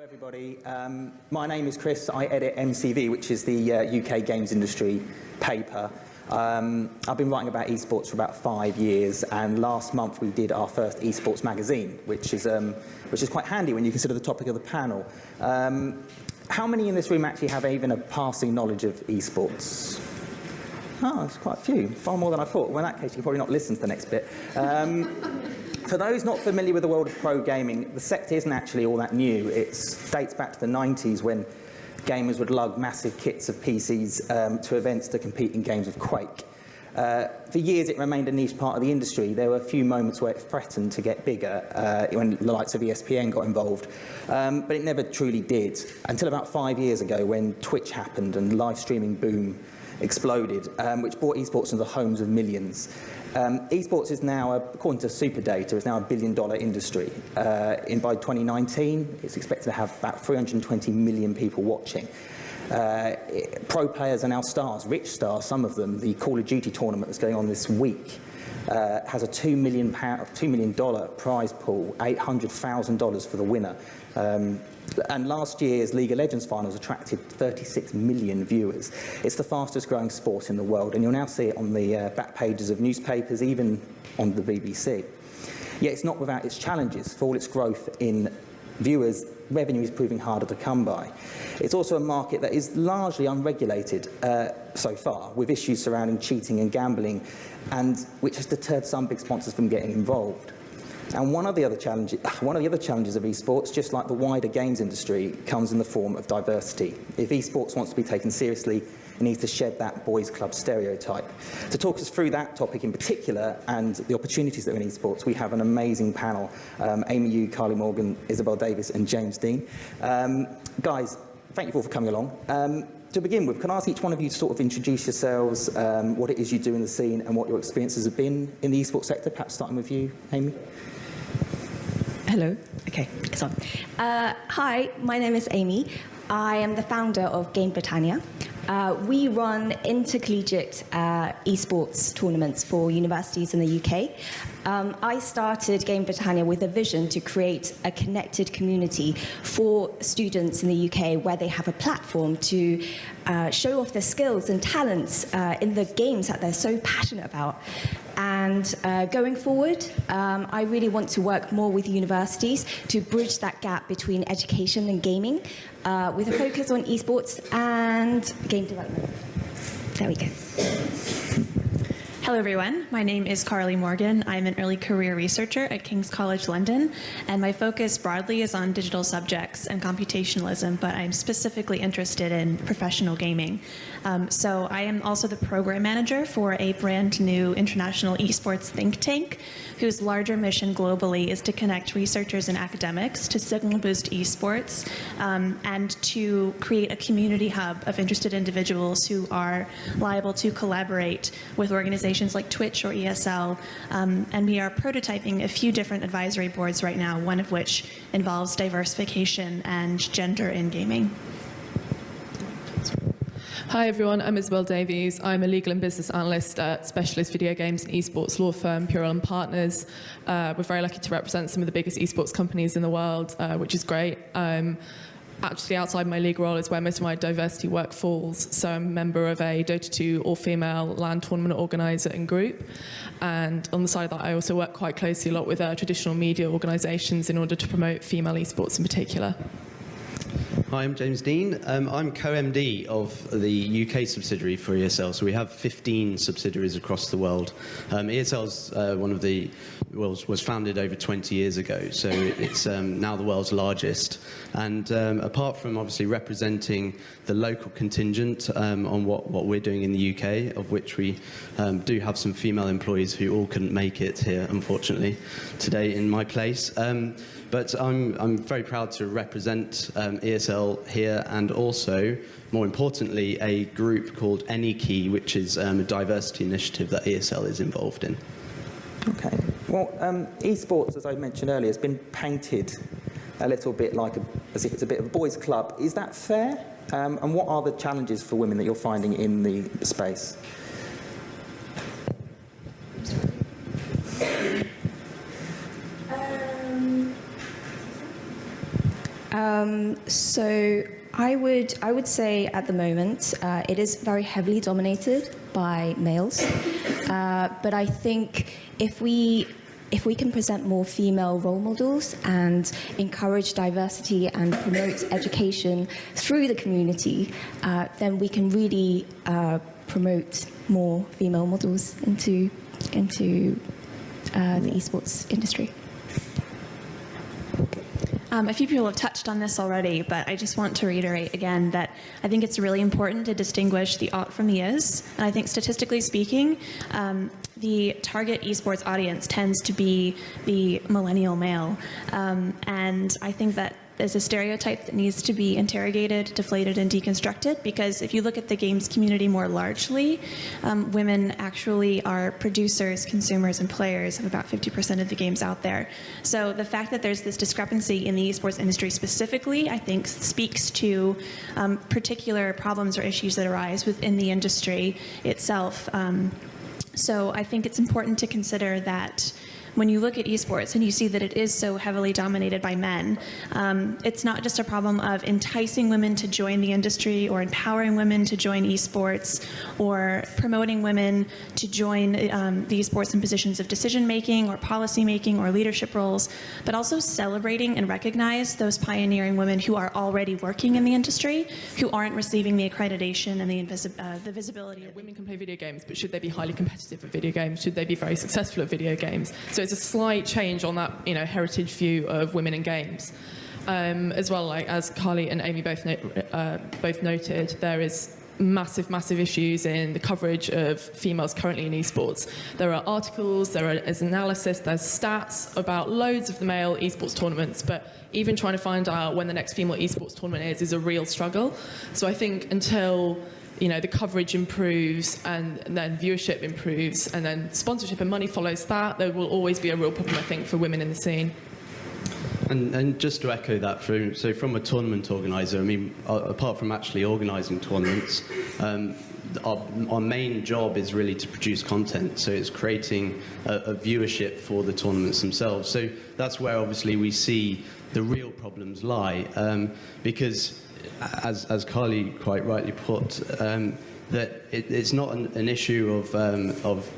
Everybody. My name is Chris. I edit MCV, which is the UK games industry paper. I've been writing about esports for about 5 years, and last month we did our first esports magazine, which is quite handy when you consider the topic of the panel. How many in this room actually have even a passing knowledge of esports? Oh, there's quite a few, far more than I thought. Well, in that case, you can probably not listen to the next bit. For those not familiar with the world of pro gaming, the sector isn't actually all that new. It dates back to the 90s when gamers would lug massive kits of PCs to events to compete in games of Quake. For years it remained a niche part of the industry. There were a few moments where it threatened to get bigger when the likes of ESPN got involved, but it never truly did, until about 5 years ago when Twitch happened and live streaming boom exploded, which brought esports into the homes of millions. Esports is now, according to Super Data, is now $1 billion industry. By 2019, it's expected to have about 320 million people watching. Pro players are now stars, rich stars, some of them. The Call of Duty tournament that's going on this week has a $2 million prize pool, $800,000 for the winner. And last year's League of Legends finals attracted 36 million viewers. It's the fastest growing sport in the world, and you'll now see it on the back pages of newspapers, even on the BBC. Yet it's not without its challenges. For all its growth in viewers, revenue is proving harder to come by. It's also a market that is largely unregulated so far, with issues surrounding cheating and gambling, and which has deterred some big sponsors from getting involved. And one of the other challenges of esports, just like the wider games industry, comes in the form of diversity. If esports wants to be taken seriously, it needs to shed that boys' club stereotype. To talk us through that topic in particular and the opportunities that are in esports, we have an amazing panel: Amy Yu, Carleigh Morgan, Isabel, Davies, and James Dean. Guys, thank you all for coming along. To begin with, can I ask each one of you to sort of introduce yourselves, what it is you do in the scene, and what your experiences have been in the esports sector? Perhaps starting with you, Amy. Hello. Okay, it's on. Hi, my name is Amy. I am the founder of Game Britannia. We run intercollegiate esports tournaments for universities in the UK. I started Game Britannia with a vision to create a connected community for students in the UK where they have a platform to show off their skills and talents in the games that they're so passionate about. And going forward, I really want to work more with universities to bridge that gap between education and gaming, with a focus on esports and game development. There we go. Hello everyone, my name is Carleigh Morgan. I'm an early career researcher at King's College London, and my focus broadly is on digital subjects and computationalism, but I'm specifically interested in professional gaming. So I am also the program manager for a brand new international esports think tank, whose larger mission globally is to connect researchers and academics to signal boost esports, and to create a community hub of interested individuals who are liable to collaborate with organizations like Twitch or ESL, and we are prototyping a few different advisory boards right now, one of which involves diversification and gender in gaming. Hi everyone, I'm Isabel Davies. I'm a legal and business analyst at specialist video games and esports law firm Pure Partners. We're very lucky to represent some of the biggest esports companies in the world, which is great. Actually, outside my legal role is where most of my diversity work falls. So I'm a member of a Dota 2 all-female LAN tournament organiser and group. And on the side of that, I also work quite closely a lot with traditional media organisations in order to promote female esports in particular. Hi, I'm James Dean. I'm co-MD of the UK subsidiary for ESL. So we have 15 subsidiaries across the world. ESL's was founded over 20 years ago, so it's now the world's largest. And apart from obviously representing the local contingent on what we're doing in the UK, of which we do have some female employees who all couldn't make it here, unfortunately, today in my place. But I'm very proud to represent ESL here, and also, more importantly, a group called AnyKey, which is a diversity initiative that ESL is involved in. Okay. Well, esports, as I mentioned earlier, has been painted a little bit like as if it's a bit of a boys' club. Is that fair? And what are the challenges for women that you're finding in the space? So I would say at the moment it is very heavily dominated by males, but I think if we can present more female role models and encourage diversity and promote education through the community, then we can really promote more female models into the esports industry. A few people have touched on this already, but I just want to reiterate again that I think it's really important to distinguish the ought from the is. And I think statistically speaking, the target esports audience tends to be the millennial male. And I think that there's a stereotype that needs to be interrogated, deflated, and deconstructed, because if you look at the games community more largely, women actually are producers, consumers, and players of about 50% of the games out there. So the fact that there's this discrepancy in the esports industry specifically, I think, speaks to particular problems or issues that arise within the industry itself. So I think it's important to consider that when you look at esports and you see that it is so heavily dominated by men, it's not just a problem of enticing women to join the industry or empowering women to join esports or promoting women to join the esports in positions of decision-making or policy-making or leadership roles, but also celebrating and recognize those pioneering women who are already working in the industry, who aren't receiving the accreditation and the visibility. Women can play video games, but should they be highly competitive at video games? Should they be very successful at video games? So it's a slight change on that, heritage view of women in games. As well, like as Carleigh and Amy both noted, there is massive issues in the coverage of females currently in esports. There are articles, there is analysis, there's stats about loads of the male esports tournaments, but even trying to find out when the next female esports tournament is a real struggle. So I think until the coverage improves and then viewership improves and then sponsorship and money follows that, there will always be a real problem, I think, for women in the scene. And just to echo that, so from a tournament organiser, I mean, apart from actually organising tournaments, our main job is really to produce content. So it's creating a viewership for the tournaments themselves. So that's where obviously we see the real problems lie, because as Carleigh quite rightly put, that it's not an issue of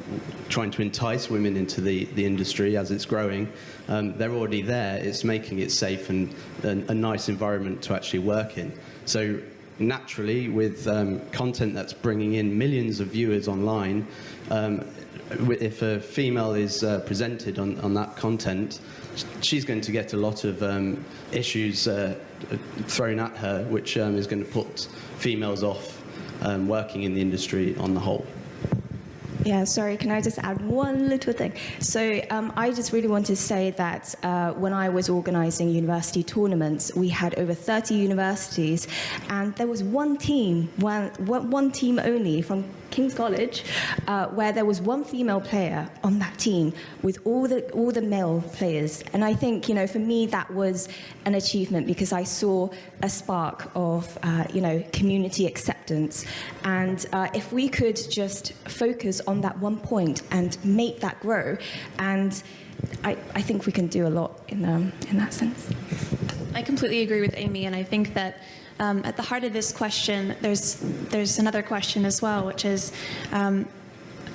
trying to entice women into the industry as it's growing. They're already there. It's making it safe and a nice environment to actually work in. So naturally, with content that's bringing in millions of viewers online, if a female is presented on that content, she's going to get a lot of issues thrown at her, which is going to put females off working in the industry on the whole. Yeah, sorry, can I just add one little thing? So I just really want to say that when I was organising university tournaments, we had over 30 universities, and there was one team only from King's College, where there was one female player on that team with all the male players. And I think, for me, that was an achievement because I saw a spark of, community acceptance. And if we could just focus on that one point and make that grow, and I think we can do a lot in that sense. I completely agree with Amy, and I think that at the heart of this question, there's another question as well, which is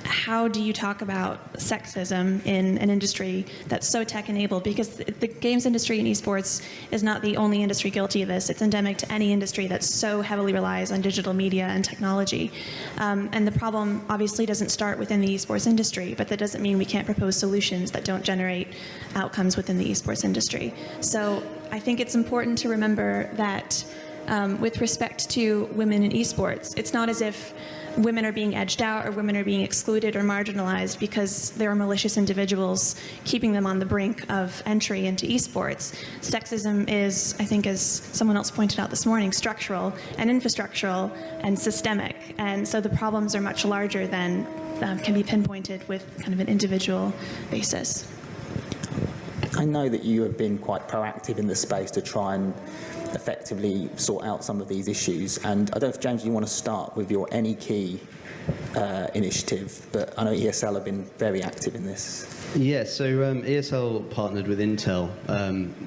how do you talk about sexism in an industry that's so tech-enabled? Because the games industry and esports is not the only industry guilty of this. It's endemic to any industry that so heavily relies on digital media and technology. And the problem obviously doesn't start within the esports industry, but that doesn't mean we can't propose solutions that don't generate outcomes within the esports industry. So I think it's important to remember that with respect to women in esports, it's not as if women are being edged out or women are being excluded or marginalized because there are malicious individuals keeping them on the brink of entry into esports. Sexism is, I think, as someone else pointed out this morning, structural and infrastructural and systemic. And so the problems are much larger than can be pinpointed with kind of an individual basis. I know that you have been quite proactive in the space to try and effectively sort out some of these issues. And I don't know if, James, you want to start with your AnyKey initiative, but I know ESL have been very active in this. Yeah, so ESL partnered with Intel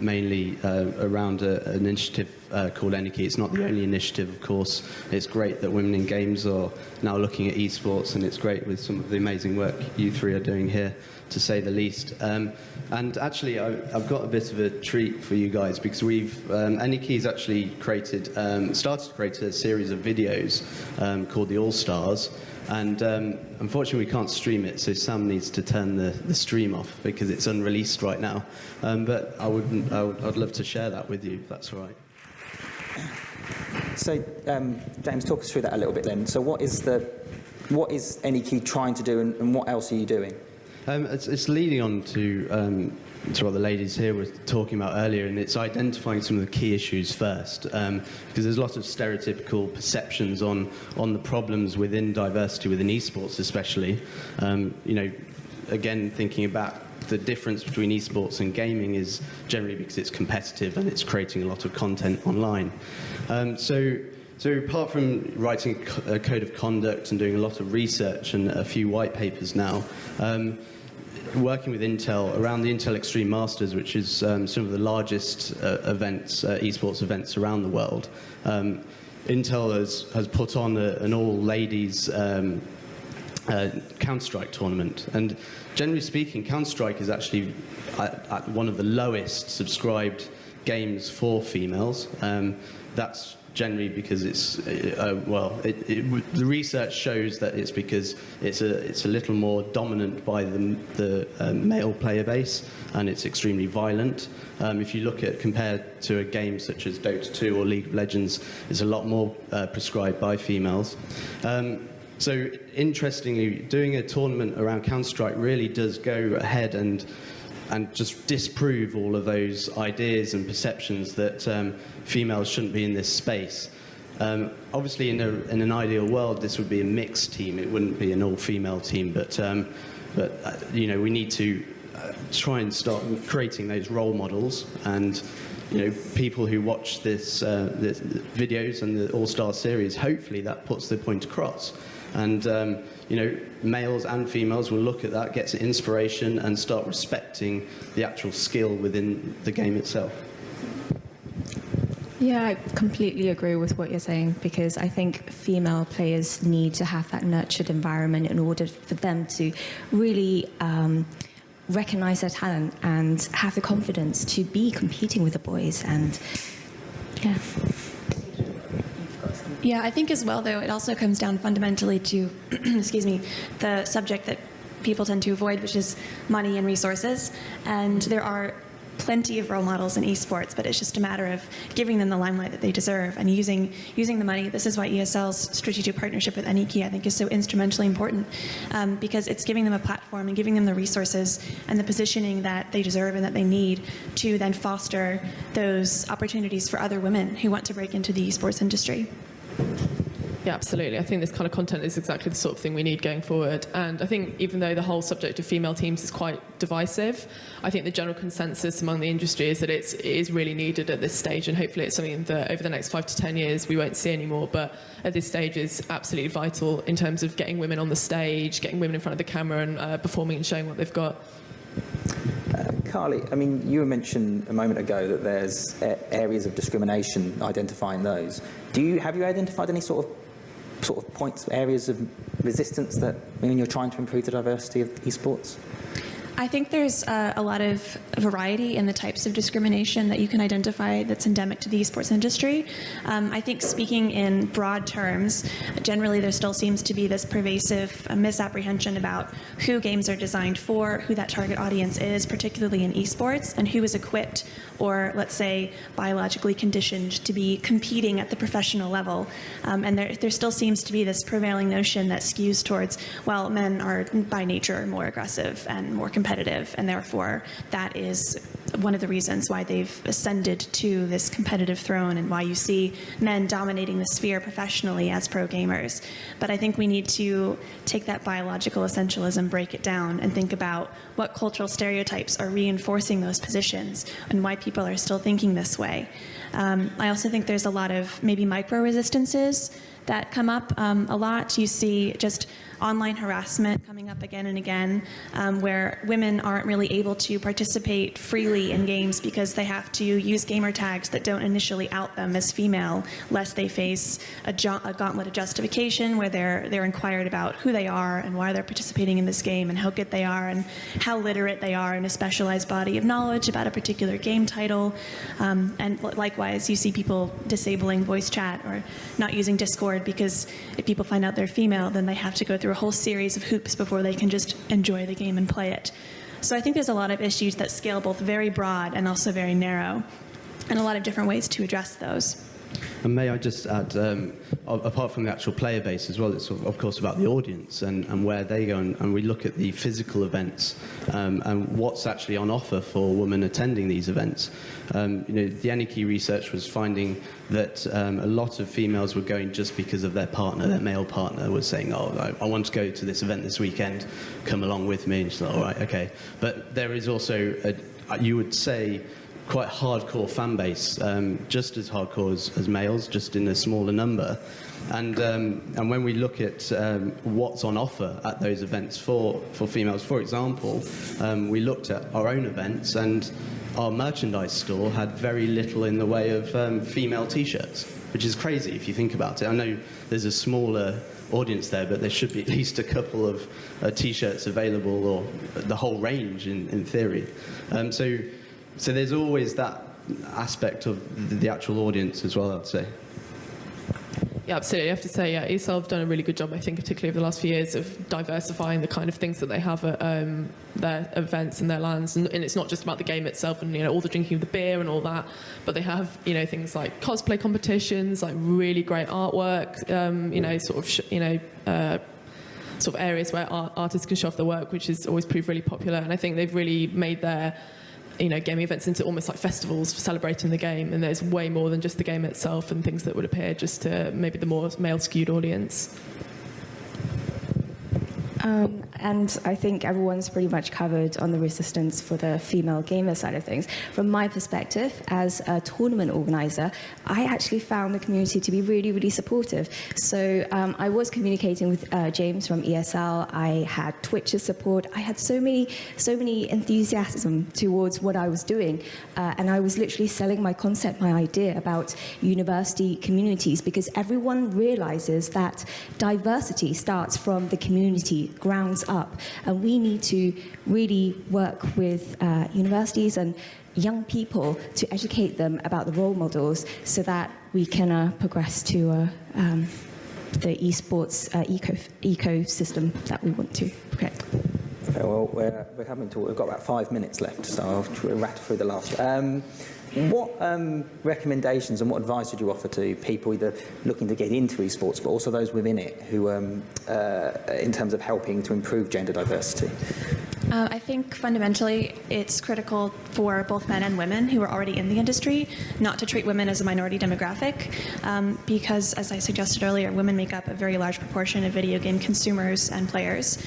mainly around an initiative called AnyKey. It's not the only initiative, of course. It's great that women in games are now looking at esports, and it's great with some of the amazing work you three are doing here, to say the least. And actually, I've got a bit of a treat for you guys, because AnyKey's actually started to create a series of videos called the All Stars. And unfortunately, we can't stream it, so Sam needs to turn the stream off because it's unreleased right now. But I'd love to share that with you, if that's all right. So, James, talk us through that a little bit then. So what is AnyKey trying to do, and what else are you doing? It's leading on to what the ladies here were talking about earlier, and it's identifying some of the key issues first, because there's a lot of stereotypical perceptions on the problems within diversity within esports, especially. Again, thinking about the difference between esports and gaming is generally because it's competitive and it's creating a lot of content online. So apart from writing a code of conduct and doing a lot of research and a few white papers now, working with Intel around the Intel Extreme Masters, which is some of the largest events, esports events around the world. Intel has put on an all-ladies Counter-Strike tournament, and generally speaking, Counter-Strike is actually at one of the lowest subscribed games for females. That's generally because the research shows that it's because it's a little more dominant by the male player base, and it's extremely violent. If you look at compared to a game such as Dota 2 or League of Legends, it's a lot more prescribed by females. So interestingly, doing a tournament around Counter-Strike really does go ahead and just disprove all of those ideas and perceptions that females shouldn't be in this space. Obviously, in an ideal world, this would be a mixed team. It wouldn't be an all-female team, but we need to try and start creating those role models, and people who watch this videos and the All-Star series, hopefully that puts the point across. And males and females will look at that, get some inspiration, and start respecting the actual skill within the game itself. Yeah, I completely agree with what you're saying, because I think female players need to have that nurtured environment in order for them to really recognize their talent and have the confidence to be competing with the boys. And yeah. Yeah, I think as well, though, it also comes down fundamentally to, excuse me, the subject that people tend to avoid, which is money and resources. And there are plenty of role models in esports, but it's just a matter of giving them the limelight that they deserve and using the money. This is why ESL's strategic partnership with AnyKey, I think, is so instrumentally important, because it's giving them a platform and giving them the resources and the positioning that they deserve and that they need to then foster those opportunities for other women who want to break into the esports industry. Yeah, absolutely. I think this kind of content is exactly the sort of thing we need going forward. And I think even though the whole subject of female teams is quite divisive, I think the general consensus among the industry is that it is really needed at this stage, and hopefully it's something that over the next 5 to 10 years we won't see anymore, but at this stage is absolutely vital in terms of getting women on the stage, getting women in front of the camera and performing and showing what they've got. Carleigh, I mean, you mentioned a moment ago that there's areas of discrimination, identifying those. Have you identified any sort of points, areas of resistance that when you're trying to improve the diversity of esports? I think there's a lot of variety in the types of discrimination that you can identify that's endemic to the esports industry. I think speaking in broad terms, generally there still seems to be this pervasive misapprehension about who games are designed for, who that target audience is, particularly in esports, and who is equipped or, let's say, biologically conditioned to be competing at the professional level. And there still seems to be this prevailing notion that skews towards, well, men are by nature more aggressive and more competitive, and therefore that is one of the reasons why they've ascended to this competitive throne and why you see men dominating the sphere professionally as pro gamers. But I think we need to take that biological essentialism, break it down, and think about what cultural stereotypes are reinforcing those positions and why people are still thinking this way. I also think there's a lot of maybe micro-resistances that come up a lot. You see just online harassment coming up again and again, where women aren't really able to participate freely in games because they have to use gamer tags that don't initially out them as female, lest they face a gauntlet of justification where they're inquired about who they are and why they're participating in this game and how good they are and how literate they are in a specialized body of knowledge about a particular game title. And likewise, you see people disabling voice chat or not using Discord because if people find out they're female, then they have to go through a whole series of hoops before they can just enjoy the game and play it. So I think there's a lot of issues that scale both very broad and also very narrow, and a lot of different ways to address those. And may I just add, apart from the actual player base as well, it's of course about the audience and where they go, and we look at the physical events and what's actually on offer for women attending these events. The AnyKey research was finding that a lot of females were going just because of their partner, their male partner was saying, oh, I want to go to this event this weekend, come along with me, and she's like, all right, okay. But there is also, you would say, quite hardcore fan base, just as hardcore as males, just in a smaller number. And when we look at what's on offer at those events for females, for example, we looked at our own events, and our merchandise store had very little in the way of female t-shirts, which is crazy if you think about it. I know there's a smaller audience there, but there should be at least a couple of t-shirts available, or the whole range in theory. So there's always that aspect of the actual audience as well, I'd say. Yeah, absolutely. I have to say, yeah, ESL have done a really good job, I think, particularly over the last few years, of diversifying the kind of things that they have at their events and their lands. And it's not just about the game itself and, all the drinking of the beer and all that, but they have, things like cosplay competitions, like really great artwork, sort of areas where artists can show off their work, which has always proved really popular. And I think they've really made their gaming events into almost like festivals for celebrating the game, and there's way more than just the game itself and things that would appear just to maybe the more male-skewed audience. And I think everyone's pretty much covered on the resistance for the female gamer side of things. From my perspective, as a tournament organizer, I actually found the community to be really, really supportive. So I was communicating with James from ESL. I had Twitch's support. I had so many enthusiasm towards what I was doing. And I was literally selling my concept, my idea about university communities, because everyone realizes that diversity starts from the community, grounds up, and we need to really work with universities and young people to educate them about the role models so that we can progress to the eSports ecosystem that we want to create. Okay, well, we're having to. We've got about 5 minutes left, so I'll rattle through the last. What recommendations and what advice would you offer to people either looking to get into esports, but also those within it who, in terms of helping to improve gender diversity? I think fundamentally it's critical for both men and women who are already in the industry not to treat women as a minority demographic, because, as I suggested earlier, women make up a very large proportion of video game consumers and players.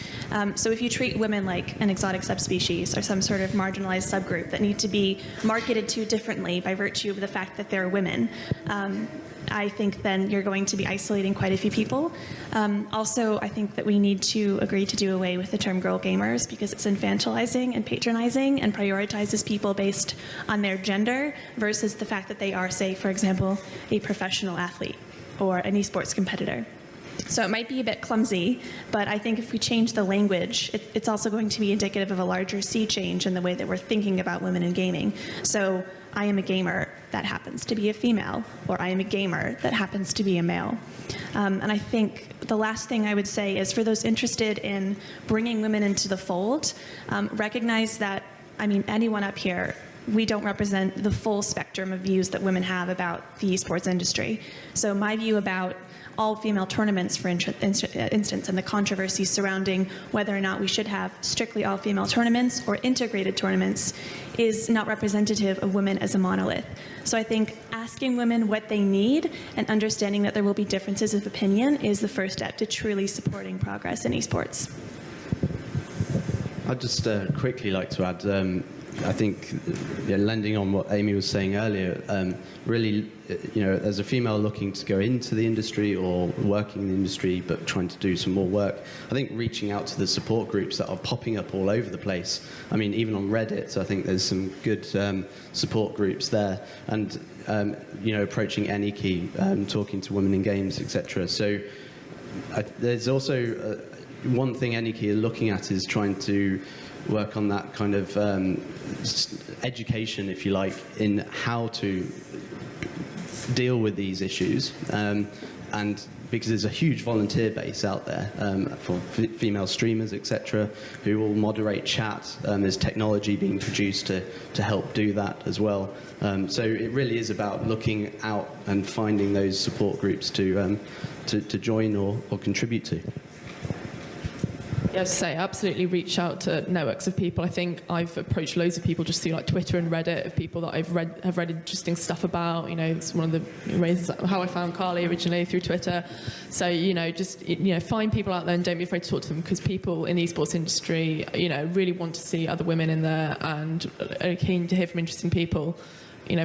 So if you treat women like an exotic subspecies or some sort of marginalized subgroup that need to be marketed to differently by virtue of the fact that they're women, I think then you're going to be isolating quite a few people. Also, I think that we need to agree to do away with the term girl gamers, because it's infantilizing and patronizing and prioritizes people based on their gender versus the fact that they are, say, for example, a professional athlete or an esports competitor. So it might be a bit clumsy, but I think if we change the language, it's also going to be indicative of a larger sea change in the way that we're thinking about women in gaming. So I am a gamer that happens to be a female, or I am a gamer that happens to be a male. And I think the last thing I would say is, for those interested in bringing women into the fold, recognize that, anyone up here, we don't represent the full spectrum of views that women have about the esports industry. So my view about all-female tournaments, for instance, and the controversy surrounding whether or not we should have strictly all-female tournaments or integrated tournaments is not representative of women as a monolith. So I think asking women what they need and understanding that there will be differences of opinion is the first step to truly supporting progress in esports. I'd just quickly like to add, I think, lending on what Amy was saying earlier, really, as a female looking to go into the industry or working in the industry but trying to do some more work, I think reaching out to the support groups that are popping up all over the place. I mean, even on Reddit, I think there's some good support groups there, and approaching AnyKey, talking to women in games, etc. So there's also one thing AnyKey are looking at is trying to work on that kind of education, if you like, in how to deal with these issues. And because there's a huge volunteer base out there for female streamers, etc., who will moderate chat. There's technology being produced to help do that as well. So it really is about looking out and finding those support groups to join or contribute to. Yeah, to say, absolutely reach out to networks of people. I think I've approached loads of people just through like Twitter and Reddit, of people that have read interesting stuff about. It's one of the reasons how I found Carleigh originally, through Twitter. So just find people out there and don't be afraid to talk to them, because people in the esports industry really want to see other women in there and are keen to hear from interesting people.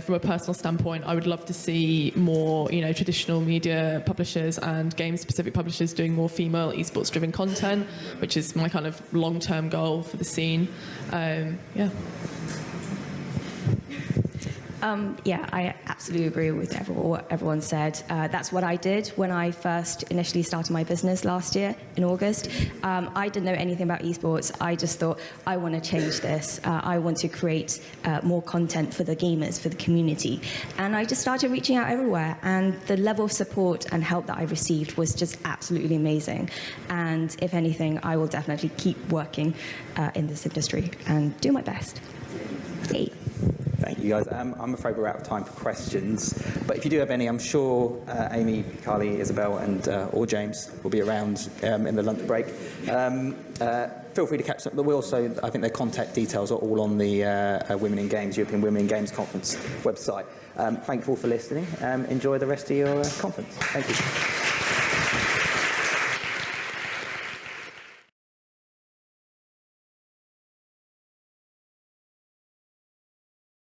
From a personal standpoint, I would love to see more, traditional media publishers and game-specific publishers doing more female esports-driven content, which is my kind of long-term goal for the scene. Yeah. Yeah, I absolutely agree with what everyone said. That's what I did when I first initially started my business last year in August. I didn't know anything about esports. I just thought, I want to change this. I want to create more content for the gamers, for the community. And I just started reaching out everywhere. And the level of support and help that I received was just absolutely amazing. And if anything, I will definitely keep working in this industry and do my best. Hey. Thank you, guys. I'm afraid we're out of time for questions, but if you do have any, I'm sure Amy, Carleigh, Isabel, and or James will be around in the lunch break. Feel free to catch up. But we also, I think their contact details are all on the Women in Games, European Women in Games Conference website. Thank you all for listening. Enjoy the rest of your conference. Thank you.